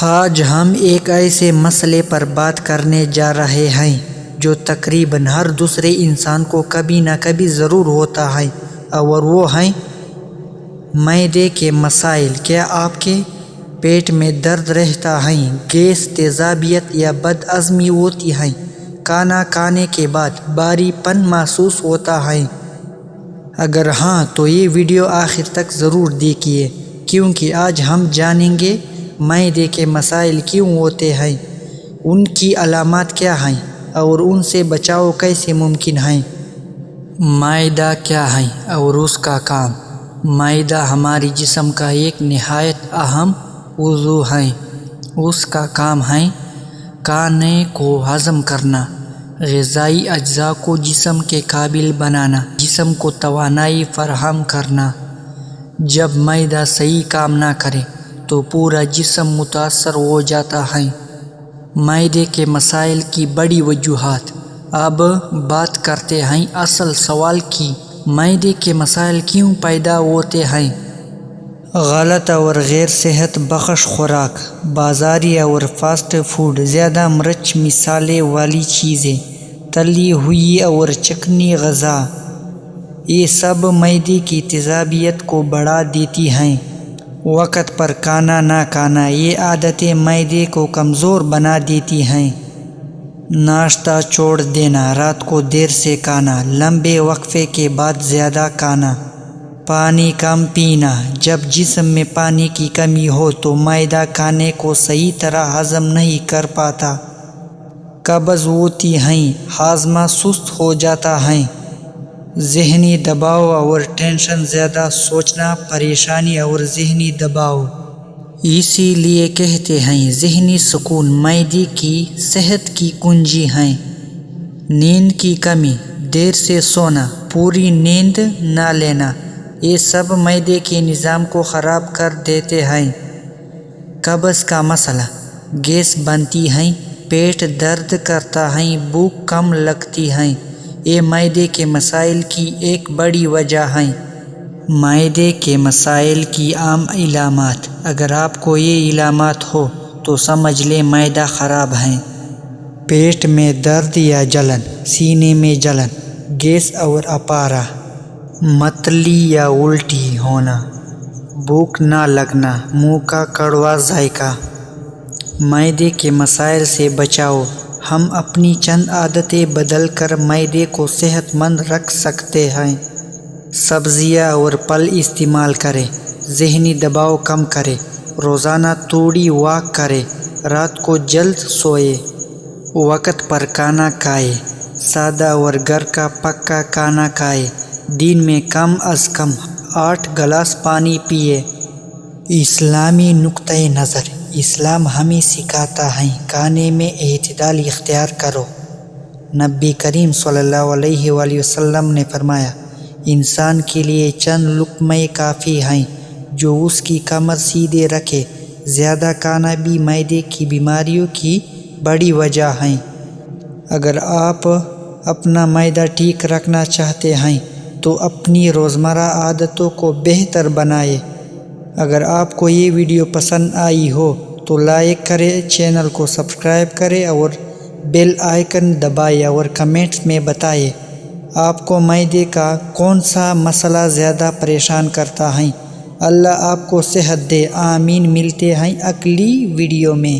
آج ہم ایک ایسے مسئلے پر بات کرنے جا رہے ہیں جو تقریباً ہر دوسرے انسان کو کبھی نہ کبھی ضرور ہوتا ہے، اور وہ ہیں معدے کے مسائل۔ کیا آپ کے پیٹ میں درد رہتا ہے، گیس، تیزابیت یا بد ہضمی ہوتی ہے؟ کھانا کھانے کے بعد بھاری پن محسوس ہوتا ہے؟ اگر ہاں تو یہ ویڈیو آخر تک ضرور دیکھیے، کیونکہ آج ہم جانیں گے معدے کے مسائل کیوں ہوتے ہیں، ان کی علامات کیا ہیں، اور ان سے بچاؤ کیسے ممکن ہے۔ معدہ کیا ہے اور اس کا کام؟ معدہ ہمارے جسم کا ایک نہایت اہم عضو ہے۔ اس کا کام ہے کھانے کو ہضم کرنا، غذائی اجزاء کو جسم کے قابل بنانا، جسم کو توانائی فراہم کرنا۔ جب معدہ صحیح کام نہ کرے تو پورا جسم متاثر ہو جاتا ہے۔ معدے کے مسائل کی بڑی وجوہات۔ اب بات کرتے ہیں اصل سوال کی، معدے کے مسائل کیوں پیدا ہوتے ہیں؟ غلط اور غیر صحت بخش خوراک، بازاری اور فاسٹ فوڈ، زیادہ مرچ مصالحے والی چیزیں، تلی ہوئی اور چکنی غذا، یہ سب معدے کی تیزابیت کو بڑھا دیتی ہیں۔ وقت پر کھانا نہ کھانا، یہ عادتیں معدے کو کمزور بنا دیتی ہیں۔ ناشتہ چھوڑ دینا، رات کو دیر سے کھانا، لمبے وقفے کے بعد زیادہ کھانا، پانی کم پینا۔ جب جسم میں پانی کی کمی ہو تو معدہ کھانے کو صحیح طرح ہضم نہیں کر پاتا، قبض ہوتی ہے، ہاضمہ سست ہو جاتا ہے۔ ذہنی دباؤ اور ٹینشن، زیادہ سوچنا، پریشانی اور ذہنی دباؤ۔ اسی لیے کہتے ہیں ذہنی سکون معدے کی صحت کی کنجی ہے۔ نیند کی کمی، دیر سے سونا، پوری نیند نہ لینا، یہ سب معدے کے نظام کو خراب کر دیتے ہیں۔ قبض کا مسئلہ، گیس بنتی ہے، پیٹ درد کرتا ہے، بھوک کم لگتی ہے، یہ معدے کے مسائل کی ایک بڑی وجہ ہے۔ معدے کے مسائل کی عام علامات۔ اگر آپ کو یہ علامات ہو تو سمجھ لیں معدہ خراب ہے۔ پیٹ میں درد یا جلن، سینے میں جلن، گیس اور اپارہ، متلی یا الٹی ہونا، بھوک نہ لگنا، منہ کا کڑوا ذائقہ۔ معدے کے مسائل سے بچاؤ۔ ہم اپنی چند عادتیں بدل کر معدے کو صحت مند رکھ سکتے ہیں۔ سبزیاں اور پھل استعمال کریں، ذہنی دباؤ کم کریں، روزانہ تھوڑی واک کریں، رات کو جلد سوئیں، وقت پر کھانا کھائیں، سادہ اور گھر کا پکا کھانا کھائیں، دن میں کم از کم 8 گلاس پانی پیئیں۔ اسلامی نقطۂ نظر۔ اسلام ہمیں سکھاتا ہے کھانے میں اعتدال اختیار کرو۔ نبی کریم صلی اللہ علیہ وآلہ وسلم نے فرمایا، انسان کے لیے چند لقمے کافی ہیں جو اس کی کمر سیدھے رکھے۔ زیادہ کھانا بھی معدے کی بیماریوں کی بڑی وجہ ہے۔ اگر آپ اپنا معدہ ٹھیک رکھنا چاہتے ہیں تو اپنی روزمرہ عادتوں کو بہتر بنائیں۔ اگر آپ کو یہ ویڈیو پسند آئی ہو تو لائک کریں، چینل کو سبسکرائب کریں اور بیل آئیکن دبائیں، اور کمنٹس میں بتائیں آپ کو معدے کا کون سا مسئلہ زیادہ پریشان کرتا ہے۔ اللہ آپ کو صحت دے، آمین۔ ملتے ہیں اگلی ویڈیو میں۔